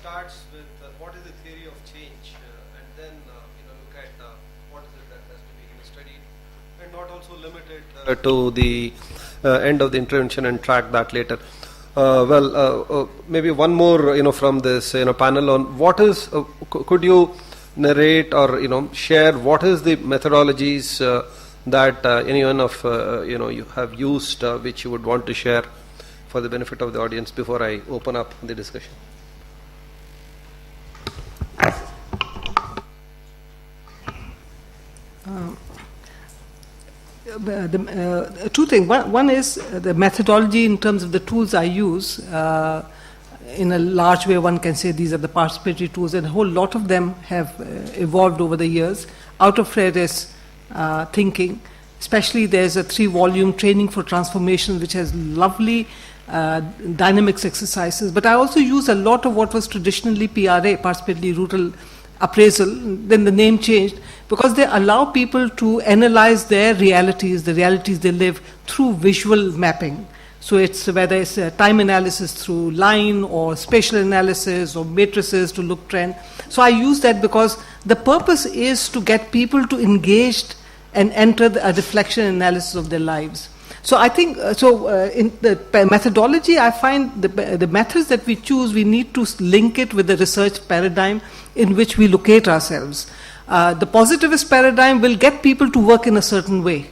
starts with what is the theory of change, and then look at what is it that has to be studied, and not also limit it to the end of the intervention and track that later. Maybe one more, from this, panel on what is. Could you narrate or share what is the methodologies that anyone of you have used, which you would want to share for the benefit of the audience before I open up the discussion? Two things. One is the methodology in terms of the tools I use. In a large way, one can say these are the participatory tools, and a whole lot of them have evolved over the years out of Freire's thinking. Especially there's a 3-volume Training for Transformation, which has lovely dynamics exercises. But I also use a lot of what was traditionally PRA, participatory rural appraisal. Then the name changed because they allow people to analyze their realities, the realities they live, through visual mapping. So it's whether it's time analysis through line or spatial analysis or matrices to look trend. So I use that because the purpose is to get people to engage and enter a reflection analysis of their lives. So I think, in the methodology, I find the methods that we choose, we need to link it with the research paradigm in which we locate ourselves. The positivist paradigm will get people to work in a certain way.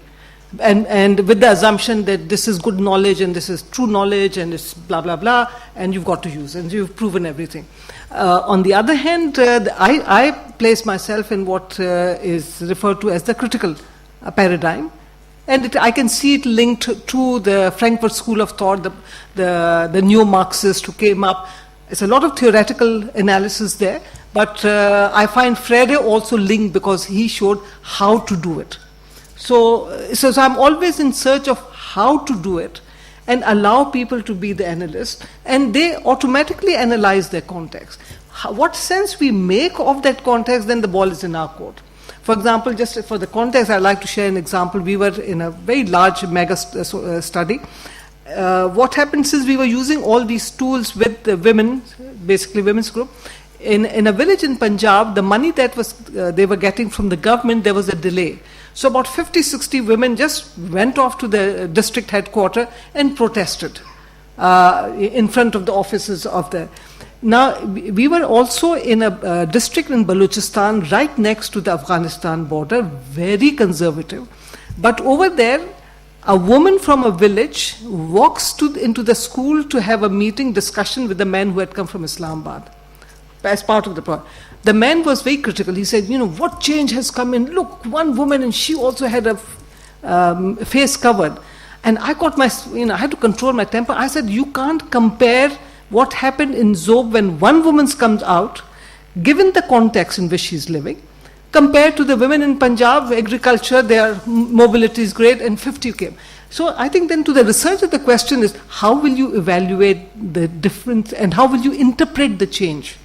And with the assumption that this is good knowledge and this is true knowledge and it's blah, blah, blah, and you've got to use and you've proven everything. On the other hand, I place myself in what is referred to as the critical paradigm. And I can see it linked to the Frankfurt School of Thought, the neo-Marxist who came up. It's a lot of theoretical analysis there, but I find Freire also linked because he showed how to do it. So I'm always in search of how to do it and allow people to be the analyst, and they automatically analyze their context. What sense we make of that context, then the ball is in our court. For example, just for the context, I'd like to share an example. We were in a very large mega study. What happened is we were using all these tools with the women, basically women's group. In a village in Punjab, the money that they were getting from the government, there was a delay. So about 50-60 women just went off to the district headquarters and protested in front of the offices of the... Now, we were also in a district in Balochistan right next to the Afghanistan border, very conservative. But over there, a woman from a village walks into the school to have a meeting, discussion with the men who had come from Islamabad as part of the problem. The man was very critical. He said, what change has come in? Look, one woman, and she also had a face covered. And I got I had to control my temper. I said, you can't compare what happened in Zob when one woman comes out, given the context in which she's living, compared to the women in Punjab, agriculture, their mobility is great, and 50 came. So I think then to the researcher, the question is, how will you evaluate the difference and how will you interpret the change?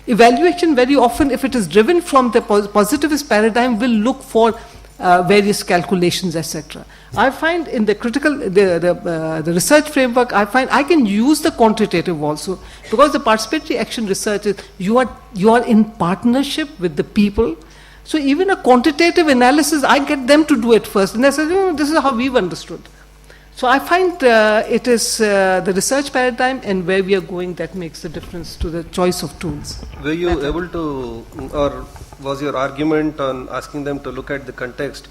Evaluation very often, if it is driven from the positivist paradigm, will look for various calculations, etc. I find in the critical, the research framework, I find I can use the quantitative also, because the participatory action research is you are in partnership with the people. So even a quantitative analysis, I get them to do it first, and they say, this is how we've understood. So I find it is the research paradigm and where we are going that makes the difference to the choice of tools. Were you able to, or was your argument on asking them to look at the context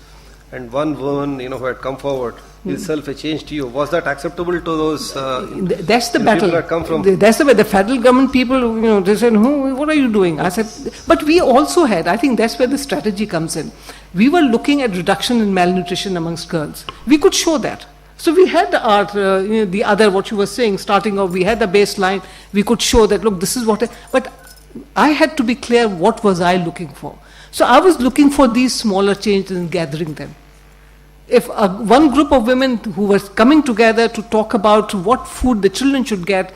and one woman, who had come forward, itself a change to you? Was that acceptable to those that's the battle. People that come from? That's the federal government people, they said, what are you doing? I said, but we also had, I think that's where the strategy comes in. We were looking at reduction in malnutrition amongst girls. We could show that. So we had our, the other, what you were saying, starting off, we had the baseline, we could show that, look, this is what, but I had to be clear what was I looking for. So I was looking for these smaller changes and gathering them. If one group of women who were coming together to talk about what food the children should get,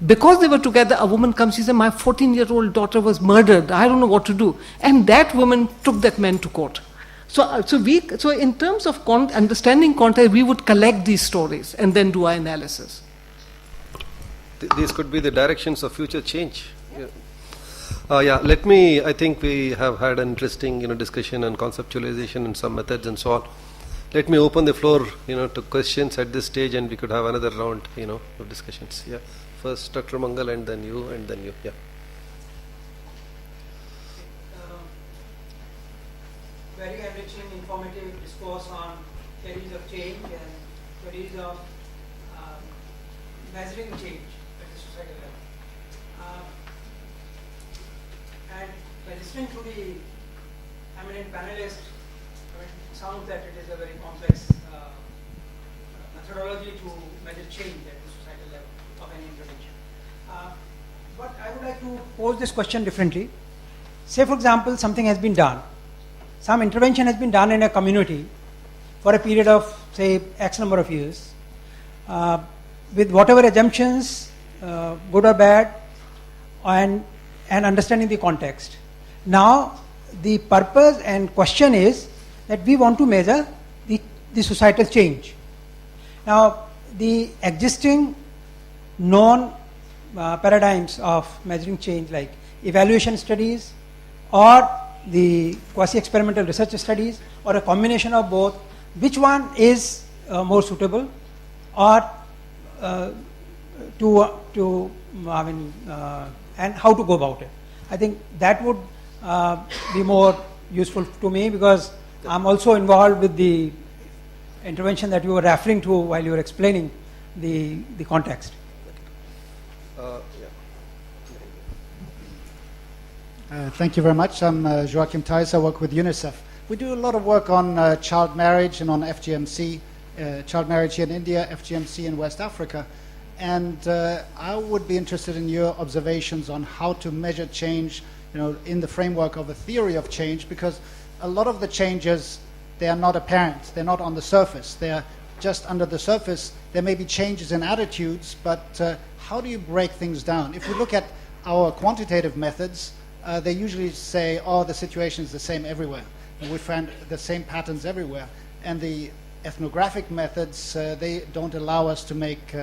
because they were together, a woman comes, she said, my 14-year-old daughter was murdered, I don't know what to do. And that woman took that man to court. So in terms of understanding context, we would collect these stories and then do our analysis. These could be the directions of future change. I think we have had an interesting, discussion and conceptualization and some methods and so on. Let me open the floor, to questions at this stage, and we could have another round, of discussions. Yeah. First, Dr. Mangal, and then you, Yeah. Very enriching, informative discourse on theories of change and theories of measuring change at the societal level. And by listening to the eminent panelists, it sounds that it is a very complex methodology to measure change at the societal level of any intervention. But I would like to pose this question differently. Say, for example, something has been done. Some intervention has been done in a community for a period of, say, X number of years, with whatever assumptions, good or bad, and understanding the context. Now, the purpose and question is that we want to measure the societal change. Now, the existing known paradigms of measuring change, like evaluation studies or the quasi-experimental research studies, or a combination of both, which one is more suitable, or and how to go about it? I think that would be more useful to me, because I'm also involved with the intervention that you were referring to while you were explaining the context. Thank you very much. I'm Joachim Thijs. I work with UNICEF. We do a lot of work on child marriage and on FGMC, child marriage here in India, FGMC in West Africa. And I would be interested in your observations on how to measure change, in the framework of a theory of change, because a lot of the changes, they are not apparent. They're not on the surface. They're just under the surface. There may be changes in attitudes, but how do you break things down? If we look at our quantitative methods, they usually say, the situation is the same everywhere. And we find the same patterns everywhere. And the ethnographic methods, they don't allow us to make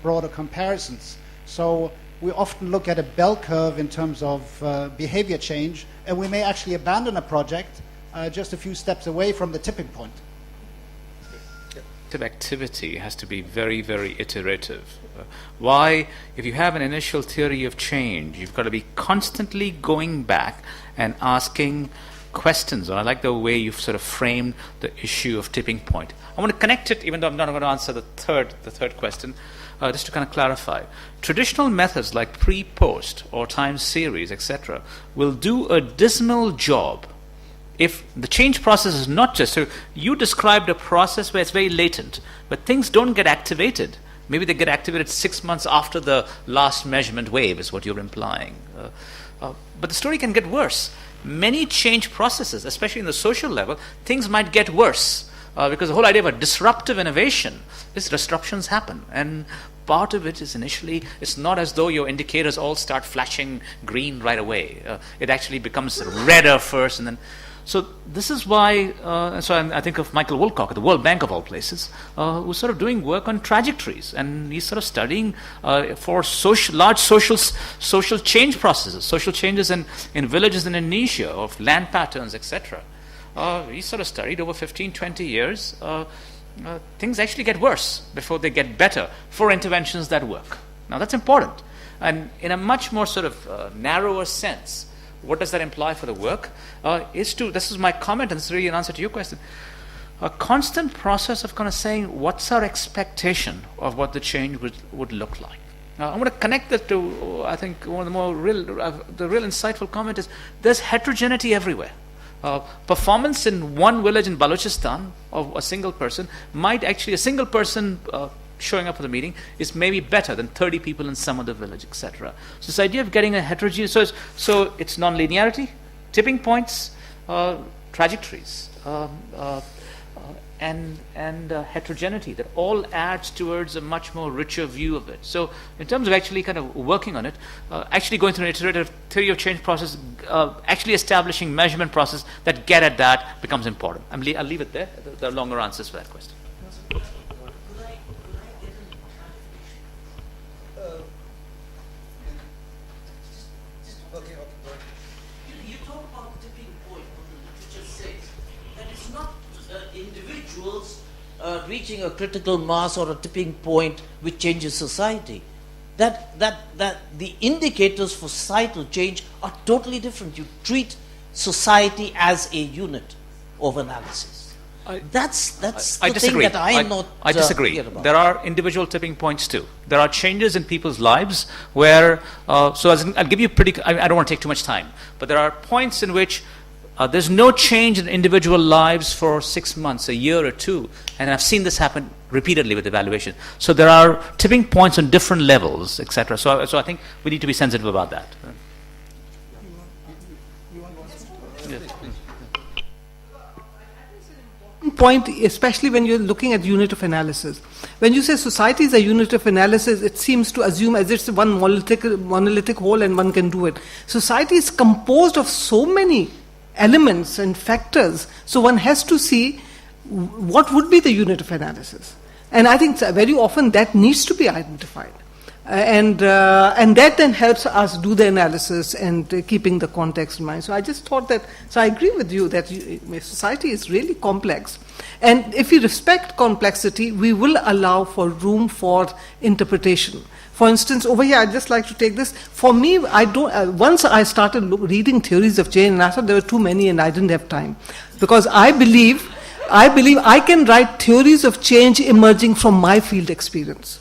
broader comparisons. So we often look at a bell curve in terms of behavior change, and we may actually abandon a project just a few steps away from the tipping point. Activity has to be very, very iterative. Why? If you have an initial theory of change, you've got to be constantly going back and asking questions. And I like the way you've sort of framed the issue of tipping point. I want to connect it, even though I'm not going to answer the third question, just to kind of clarify. Traditional methods like pre-post or time series, etc., will do a dismal job if the change process is not just, so you described a process where it's very latent, but things don't get activated. Maybe they get activated 6 months after the last measurement wave, is what you're implying. But the story can get worse. Many change processes, especially in the social level, things might get worse, because the whole idea of a disruptive innovation is disruptions happen. And part of it is initially, it's not as though your indicators all start flashing green right away. It actually becomes redder first, and then. So this is why, I think of Michael Woolcock at the World Bank of all places, who's sort of doing work on trajectories, and he's sort of studying for large social change processes, social changes in villages in Indonesia, of land patterns, etc. He sort of studied over 15, 20 years. Things actually get worse before they get better for interventions that work. Now that's important. And in a much more sort of narrower sense, what does that imply for the work? This is my comment, and this is really an answer to your question. A constant process of kind of saying, what's our expectation of what the change would look like? Now, I want to connect that to, I think, one of the more the real insightful comment is, there's heterogeneity everywhere. Performance in one village in Balochistan of a single person might actually, a single person showing up for the meeting is maybe better than 30 people in some other village, etc. So this idea of getting a heterogeneous, so it's non-linearity, tipping points, trajectories, and heterogeneity that all adds towards a much more richer view of it. So in terms of actually kind of working on it, actually going through an iterative theory of change process, actually establishing measurement process that get at that becomes important. I'll leave it there. There are longer answers for that question. Okay, go ahead. individuals reaching a critical mass or a tipping point which changes society. That the indicators for societal change are totally different. You treat society as a unit of analysis. That's the thing disagree. that I am not. I disagree. clear about. There are individual tipping points too. There are changes in people's lives where. I'll give you I don't want to take too much time, but there are points in which there's no change in individual lives for 6 months, a year or two, and I've seen this happen repeatedly with evaluation. So there are tipping points on different levels, etc. So I think we need to be sensitive about that. Point, especially when you're looking at unit of analysis. When you say society is a unit of analysis, it seems to assume as it's one monolithic whole and one can do it. Society is composed of so many elements and factors, so one has to see what would be the unit of analysis. And I think very often that needs to be identified. And that then helps us do the analysis and keeping the context in mind. So I just thought that, so I agree with you that society is really complex. And if we respect complexity, we will allow for room for interpretation. For instance, over here, I'd just like to take this. For me, once I started reading theories of change, and I thought there were too many and I didn't have time. Because I believe I can write theories of change emerging from my field experience.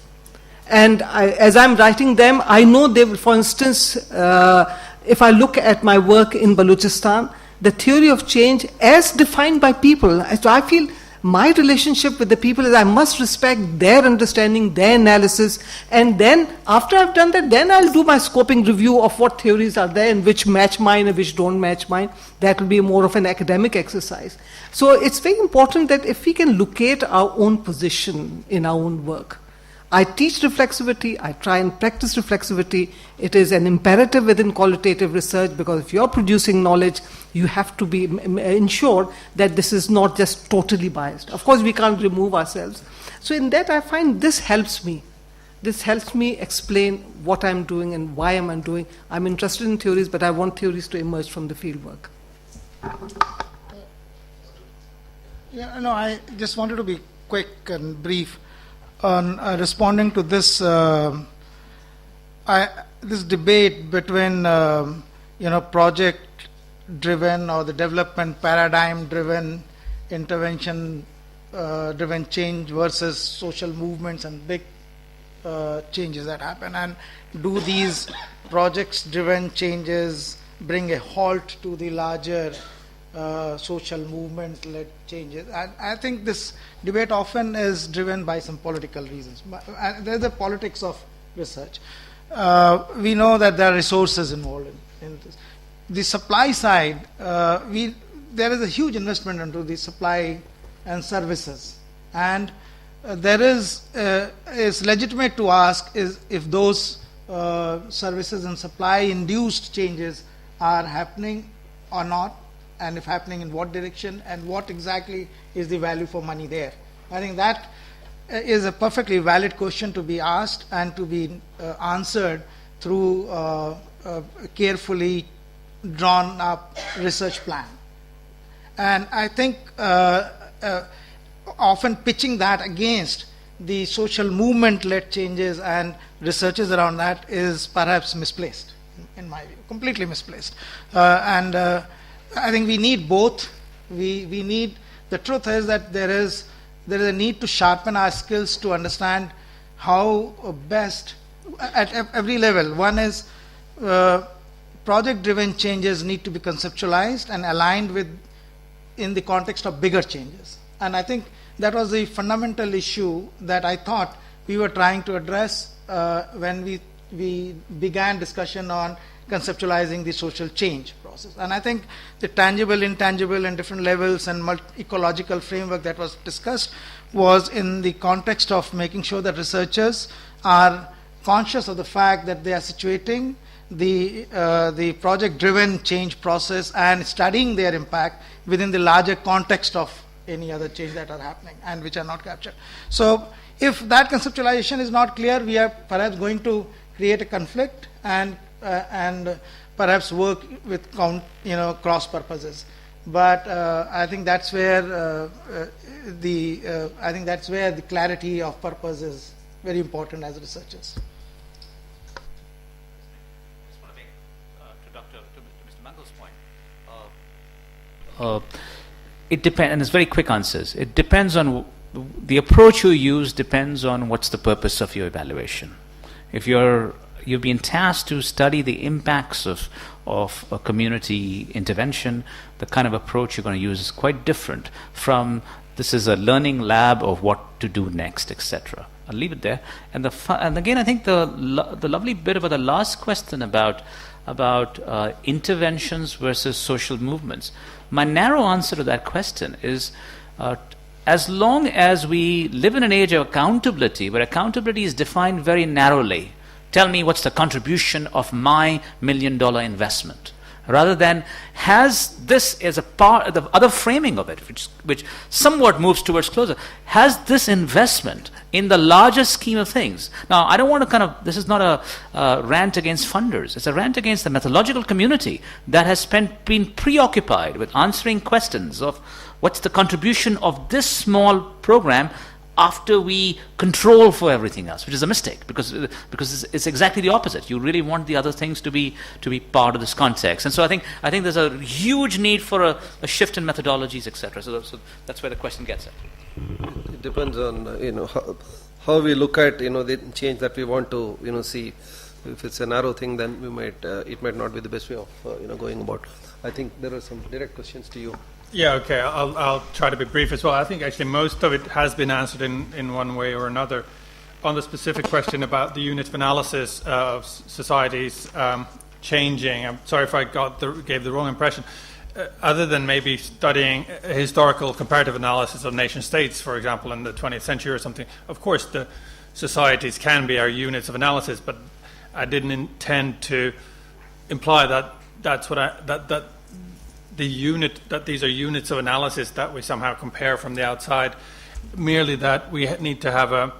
And as I'm writing them, I know they will, for instance, if I look at my work in Balochistan, the theory of change as defined by people, so I feel my relationship with the people is I must respect their understanding, their analysis, and then after I've done that, then I'll do my scoping review of what theories are there and which match mine and which don't match mine. That will be more of an academic exercise. So it's very important that if we can locate our own position in our own work. I teach reflexivity, I try and practice reflexivity. It is an imperative within qualitative research because if you're producing knowledge, you have to be ensure that this is not just totally biased. Of course, we can't remove ourselves. So in that, I find this helps me. This helps me explain what I'm doing and why am I doing. I'm interested in theories, but I want theories to emerge from the fieldwork. Yeah, no, I just wanted to be quick and brief on responding to this this debate between project driven or the development paradigm driven intervention driven change versus social movements and big changes that happen, and do these projects driven changes bring a halt to the larger social movement led changes. And I think this debate often is driven by some political reasons. There's the politics of research. We know that there are resources involved in this. The supply side, there is a huge investment into the supply and services, and there is it's legitimate to ask if those services and supply induced changes are happening or not, and if happening, in what direction, and what exactly is the value for money there. I think that is a perfectly valid question to be asked and to be answered through a carefully drawn up research plan. And I think often pitching that against the social movement led changes and researches around that is perhaps misplaced, in my view, completely misplaced. I think we need both. We need, the truth is that there is a need to sharpen our skills to understand how best at every level. One is project driven changes need to be conceptualized and aligned with in the context of bigger changes. And I think that was the fundamental issue that I thought we were trying to address when we began discussion on conceptualizing the social change process. And I think the tangible, intangible, and different levels and ecological framework that was discussed was in the context of making sure that researchers are conscious of the fact that they are situating the project-driven change process and studying their impact within the larger context of any other change that are happening and which are not captured. So if that conceptualization is not clear, we are perhaps going to create a conflict and perhaps work with cross purposes. but I think that's where the clarity of purpose is very important as researchers. To Mr. Mangal's point, it depends, and it's very quick answers. It depends on the approach you use. Depends on what's the purpose of your evaluation. If you've been tasked to study the impacts of a community intervention, the kind of approach you're going to use is quite different from this is a learning lab of what to do next, etc. I'll leave it there. And again, I think the lovely bit about the last question about interventions versus social movements. My narrow answer to that question is, as long as we live in an age of accountability, where accountability is defined very narrowly, tell me what's the contribution of my $1 million investment, rather than has this as a part, the other framing of it, which somewhat moves towards closer, has this investment in the larger scheme of things. Now, I don't want to this is not a rant against funders, it's a rant against the methodological community that has been preoccupied with answering questions of what's the contribution of this small program after we control for everything else, which is a mistake, because it's exactly the opposite. You really want the other things to be part of this context, and so I think there's a huge need for a shift in methodologies, etc. So that's where the question gets at. It depends on how we look at the change that we want to see. If it's a narrow thing, then we might it might not be the best way of going about. I think there are some direct questions to you. Yeah, okay, I'll try to be brief as well. I think actually most of it has been answered in one way or another. On the specific question about the unit of analysis of societies changing, I'm sorry if I gave the wrong impression. Other than maybe studying historical comparative analysis of nation states, for example, in the 20th century or something, of course the societies can be our units of analysis, but I didn't intend to imply that these are units of analysis that we somehow compare from the outside, merely that we need to have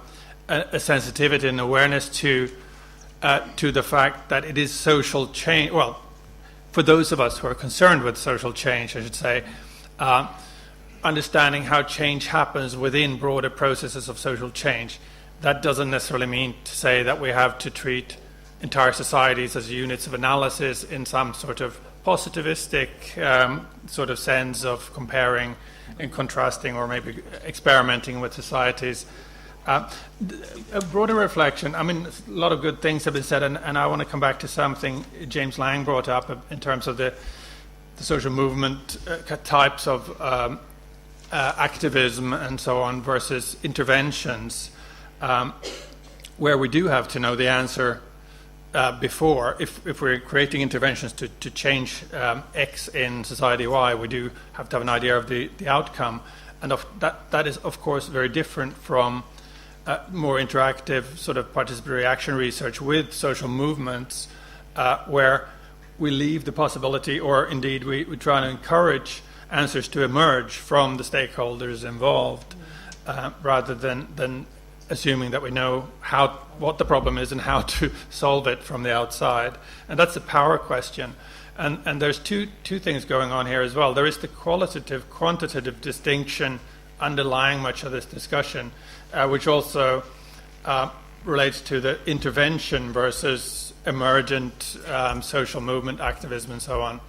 a sensitivity and awareness to the fact that it is social change. Well, for those of us who are concerned with social change, I should say, understanding how change happens within broader processes of social change, that doesn't necessarily mean to say that we have to treat entire societies as units of analysis in some sort of positivistic sort of sense of comparing and contrasting or maybe experimenting with societies. A broader reflection, I mean, a lot of good things have been said, and I want to come back to something James Lang brought up in terms of the social movement types of activism and so on versus interventions, where we do have to know the answer before. If we're creating interventions to change X in society Y, we do have to have an idea of the outcome, and that is of course very different from more interactive sort of participatory action research with social movements, where we leave the possibility, or indeed we try to encourage answers to emerge from the stakeholders involved, rather than assuming that we know what the problem is and how to solve it from the outside. And that's a power question. And there's two things going on here as well. There is the qualitative distinction underlying much of this discussion, which also relates to the intervention versus emergent social movement activism and so on.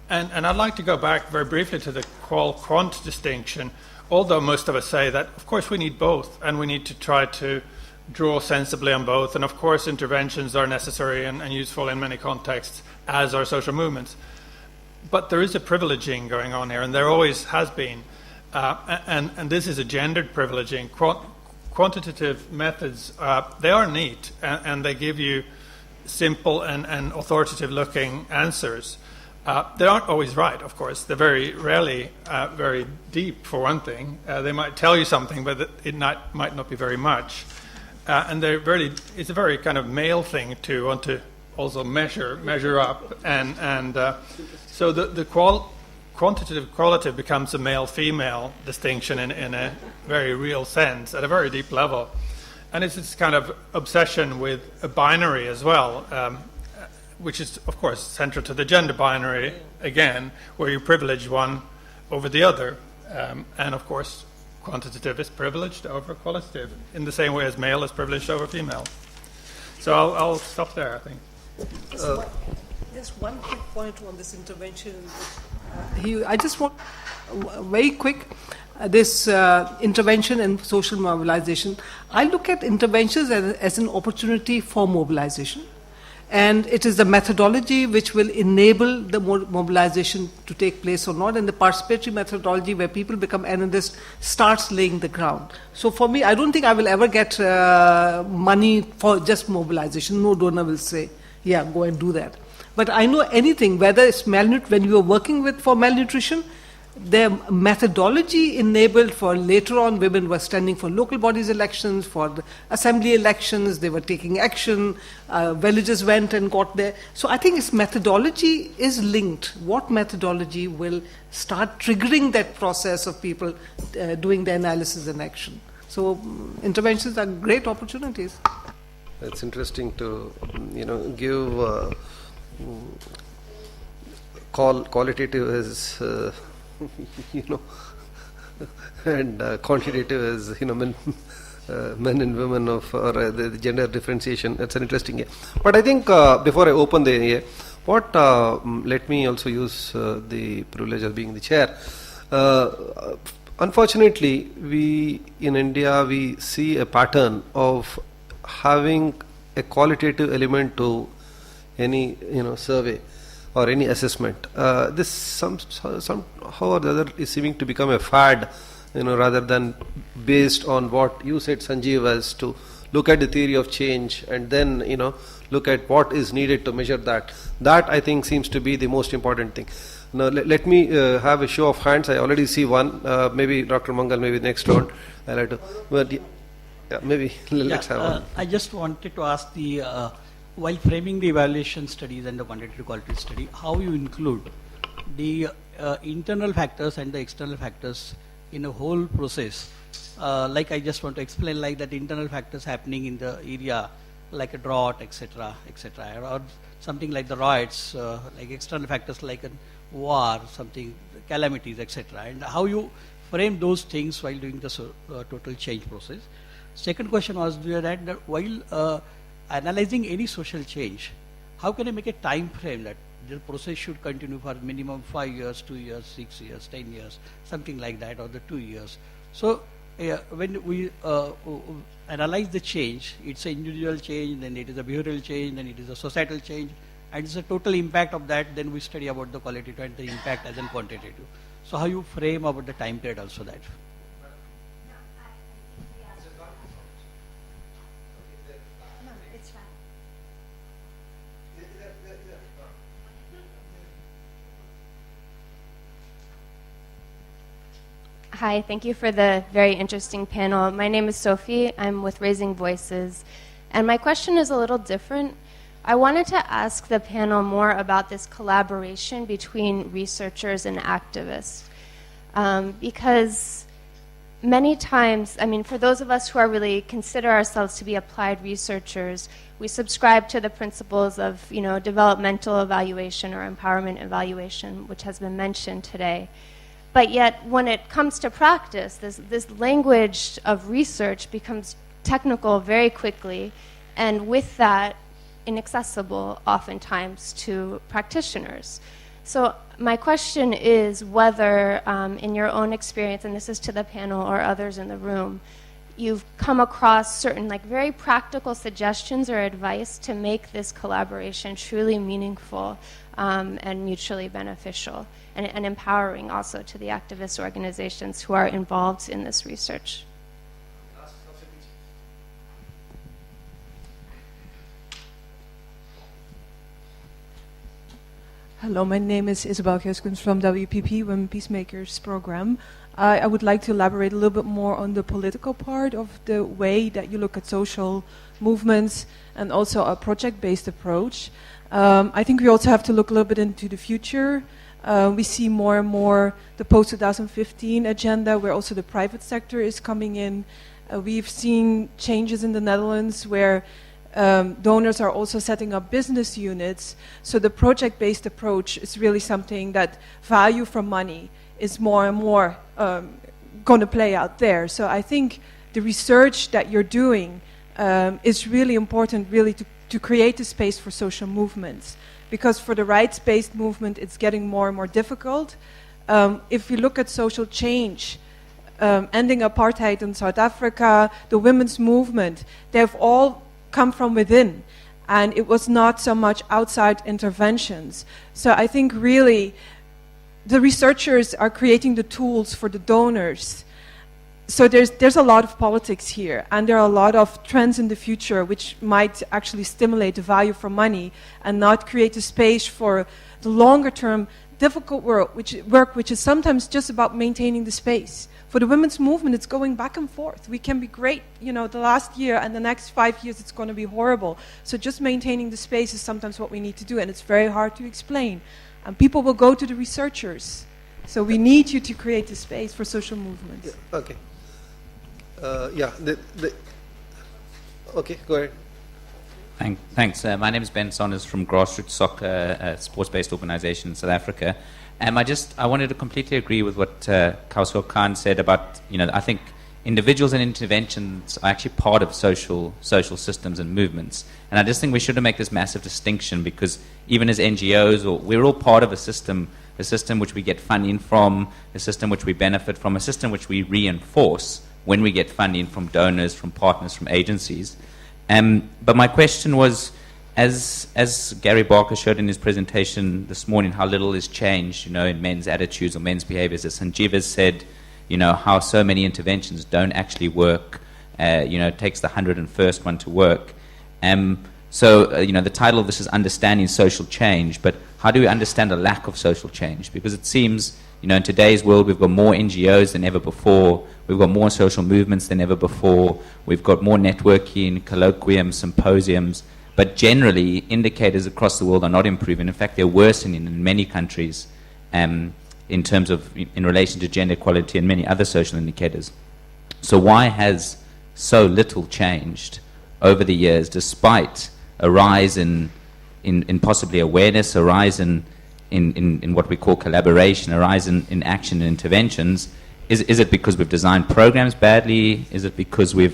And I'd like to go back very briefly to the qual-quant distinction, although most of us say that, of course, we need both, and we need to try to draw sensibly on both. And, of course, interventions are necessary and useful in many contexts, as are social movements. But there is a privileging going on here, and there always has been. And this is a gendered privileging. Quantitative methods, they are neat, and they give you simple and authoritative-looking answers. They aren't always right, of course. They're very rarely very deep, for one thing. They might tell you something, but it might not be very much. And it's a very kind of male thing to want to also measure up. And so the quantitative qualitative becomes a male-female distinction in a very real sense, at a very deep level. And it's this kind of obsession with a binary as well. which is, of course, central to the gender binary, again, where you privilege one over the other. And, of course, quantitative is privileged over qualitative, in the same way as male is privileged over female. So I'll stop there, I think. Just one quick point on this intervention. I just want, very quick, this intervention and social mobilization. I look at interventions as an opportunity for mobilization. And it is the methodology which will enable the mobilization to take place or not. And the participatory methodology, where people become analysts, starts laying the ground. So for me, I don't think I will ever get money for just mobilization. No donor will say, yeah, go and do that. But I know anything, whether it's when you are working for malnutrition, the methodology enabled for later on, women were standing for local bodies elections, for the assembly elections, they were taking action, villages went and got there. So I think its methodology is linked. What methodology will start triggering that process of people doing the analysis and action? So interventions are great opportunities. It's interesting to, give qualitative as and quantitative as men and women of or the gender differentiation. That's an interesting. But I think before I open the let me also use the privilege of being the chair. Unfortunately, we in India we see a pattern of having a qualitative element to any survey or any assessment. This somehow or the other is seeming to become a fad, rather than based on what you said, Sanjeev, as to look at the theory of change and then look at what is needed to measure that. That I think seems to be the most important thing. Now let me have a show of hands. I already see one. Maybe Dr. Mangal, maybe next round. I'll have to. But yeah, maybe let's have one. I just wanted to ask while framing the evaluation studies and the quantitative qualitative study, how you include the internal factors and the external factors in a whole process. Like I just want to explain, like that internal factors happening in the area, like a drought, etc., or something like the riots, like external factors like a war, something, calamities, etc., and how you frame those things while doing the total change process. Second question was that while analyzing any social change, how can I make a time frame that the process should continue for minimum 5 years, 2 years, 6 years, 10 years, something like that, or the 2 years. So when we analyze the change, it's an individual change, then it is a behavioral change, then it is a societal change, and it's a total impact of that, then we study about the qualitative and the impact as in quantitative. So how you frame about the time period also that? Hi, thank you for the very interesting panel. My name is Sophie. I'm with Raising Voices. And my question is a little different. I wanted to ask the panel more about this collaboration between researchers and activists. Because many times, for those of us who are really consider ourselves to be applied researchers, we subscribe to the principles of, developmental evaluation or empowerment evaluation, which has been mentioned today. But yet, when it comes to practice, this language of research becomes technical very quickly, and with that, inaccessible oftentimes to practitioners. So my question is whether, in your own experience, and this is to the panel or others in the room, you've come across certain very practical suggestions or advice to make this collaboration truly meaningful and mutually beneficial, and empowering also to the activist organizations who are involved in this research. Hello, my name is Isabel Geskens from WPP, Women Peacemakers Program. I would like to elaborate a little bit more on the political part of the way that you look at social movements and also a project-based approach. I think we also have to look a little bit into the future. We see more and more the post-2015 agenda where also the private sector is coming in. We've seen changes in the Netherlands where Donors are also setting up business units. So the project-based approach is really something that value for money is more and more going to play out there. So I think the research that you're doing is really important, really to create a space for social movements. Because for the rights-based movement, it's getting more and more difficult. If you look at social change, ending apartheid in South Africa, the women's movement, they've all come from within. And it was not so much outside interventions. So I think really the researchers are creating the tools for the donors. So there's a lot of politics here, and there are a lot of trends in the future which might actually stimulate the value for money and not create a space for the longer term difficult work, which is sometimes just about maintaining the space. For the women's movement, it's going back and forth. We can be great, the last year, and the next 5 years it's going to be horrible. So just maintaining the space is sometimes what we need to do, and it's very hard to explain. And people will go to the researchers. So we need you to create the space for social movements. Yeah, okay. Okay, go ahead. Thanks. My name is Ben Saunders from Grassroots Soccer, a sports-based organization in South Africa. I wanted to completely agree with what Kausor Khan said about, I think individuals and interventions are actually part of social systems and movements. And I just think we shouldn't make this massive distinction, because even as NGOs, we're all part of a system which we get funding from, a system which we benefit from, a system which we reinforce when we get funding from donors, from partners, from agencies. But my question was, as Gary Barker showed in his presentation this morning, how little is changed, in men's attitudes or men's behaviors. As Sanjeev has said, how so many interventions don't actually work. It takes the 101st one to work. The title of this is Understanding Social Change, but how do we understand a lack of social change? Because it seems, in today's world, we've got more NGOs than ever before. We've got more social movements than ever before. We've got more networking, colloquiums, symposiums. But generally, indicators across the world are not improving. In fact, they're worsening in many countries in relation to gender equality and many other social indicators. So why has so little changed over the years, despite a rise in possibly awareness, a rise in what we call collaboration, a rise in action and interventions? Is it because we've designed programs badly? Is it because we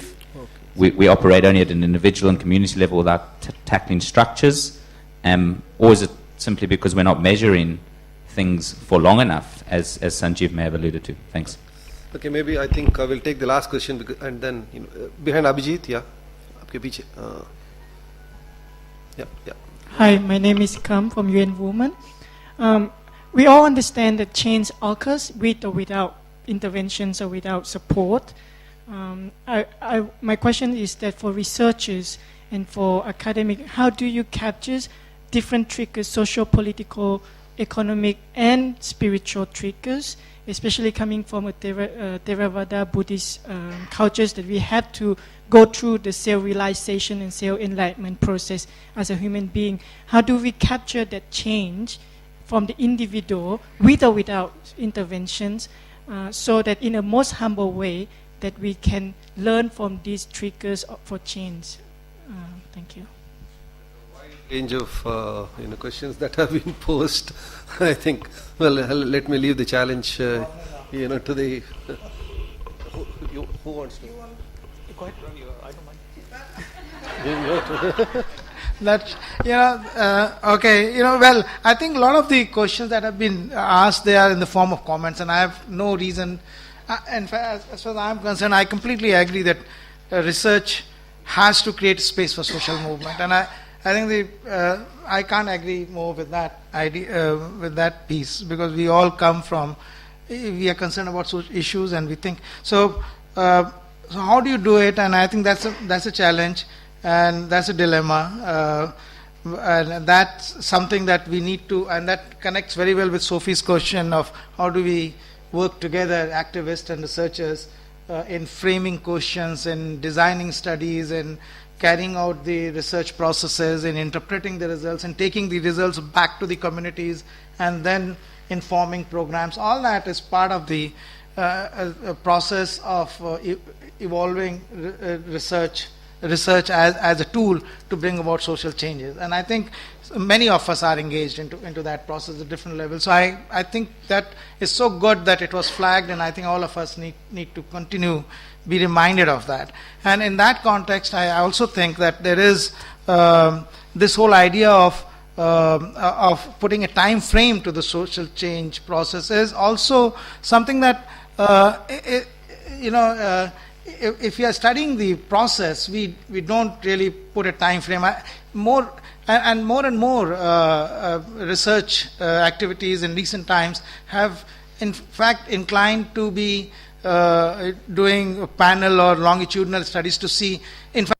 operate only at an individual and community level without tackling structures? Or is it simply because we're not measuring things for long enough, as Sanjeev may have alluded to? Thanks. Okay, maybe I think we'll take the last question, and then behind Abhijit, yeah. Aapke piche. Yeah. Hi, my name is Kam from UN Women. We all understand that change occurs with or without interventions or without support. My question is that for researchers and for academic, how do you capture different triggers, social, political, economic, and spiritual triggers, especially coming from a Theravada Buddhist cultures, that we have to go through the self-realization and self-enlightenment process as a human being? How do we capture that change from the individual with or without interventions, so that in a most humble way that we can learn from these triggers for change? Thank you. Range of questions that have been posed. I think, let me leave the challenge to the who wants to? Go ahead. I don't mind. That, okay, well, I think a lot of the questions that have been asked, they are in the form of comments, and I have no reason, and as far as I'm concerned, I completely agree that research has to create space for social movement, and I think I can't agree more with that idea, with that piece, because we all come from, we are concerned about social issues, and we think, so how do you do it? And I think that's a challenge, and that's a dilemma, and that's something that we need to, and that connects very well with Sophie's question of how do we work together, activists and researchers, in framing questions, in designing studies, in carrying out the research processes, in interpreting the results, and taking the results back to the communities, and then informing programs. All that is part of the process of evolving research research as a tool to bring about social changes. And I think many of us are engaged into that process at different levels. So I think that is so good that it was flagged, and I think all of us need to continue be reminded of that. And in that context, I also think that there is this whole idea of putting a time frame to the social change process is also something that if you are studying the process, we don't really put a time frame. More and more research activities in recent times have in fact inclined to be doing a panel or longitudinal studies to see, in fact,